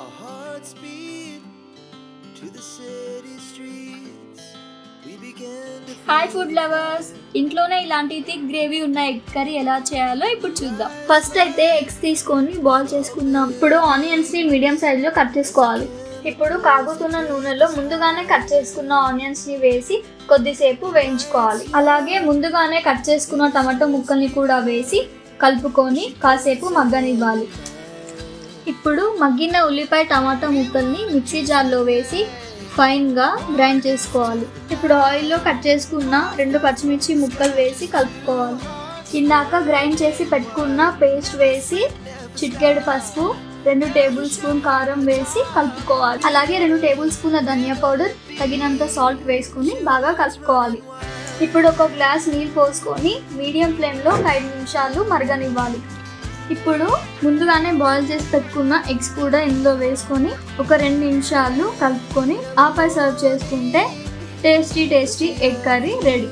Our hearts beat to the city streets. We began to hi food lovers, ఇంట్లోనే ఇలాంటి thick gravy ఉన్న egg curry ఎలా చేయాలో ఇప్పుడు చూద్దాం. ఫస్ట్ అయితే ఎగ్స్ తీసుకొని బాయిల్ చేసుకుందాం. ఇప్పుడు ఆనియన్స్ ని మీడియం సైజ్ లో కట్ చేసుకోవాలి. ఇప్పుడు కాగుతున్న నూనెలో ముందుగానే కట్ చేసుకున్న ఆనియన్స్ ని వేసి కొద్దిసేపు వేయించుకోవాలి. అలాగే ముందుగానే కట్ చేసుకున్న టమాటో ముక్కల్ని కూడా వేసి కలుపుకొని కాసేపు మగ్గనివ్వాలి. ఇప్పుడు మగ్గిన ఉల్లిపాయ టమాటో ముక్కల్ని మిక్సీ జార్లో వేసి ఫైన్గా గ్రైండ్ చేసుకోవాలి. ఇప్పుడు ఆయిల్లో కట్ చేసుకున్న 2 పచ్చిమిర్చి ముక్కలు వేసి కలుపుకోవాలి. ఇందాక గ్రైండ్ చేసి పెట్టుకున్న పేస్ట్ వేసి చిటికెడు పసుపు, 2 టేబుల్ స్పూన్ కారం వేసి కలుపుకోవాలి. అలాగే 2 టేబుల్ స్పూన్ల ధనియా పౌడర్, తగినంత సాల్ట్ వేసుకుని బాగా కలుపుకోవాలి. ఇప్పుడు ఒక గ్లాస్ నీళ్ళు పోసుకొని మీడియం ఫ్లేమ్లో 5 నిమిషాలు మరగనివ్వాలి. ఇప్పుడు ముందుగానే బాయిల్ చేసి పెట్టుకున్న ఎగ్స్ కూడా ఇందులో వేసుకొని ఒక 2 నిమిషాలు కలుపుకొని ఆపై సర్వ్ చేసుకుంటే టేస్టీ ఎగ్ కర్రీ రెడీ.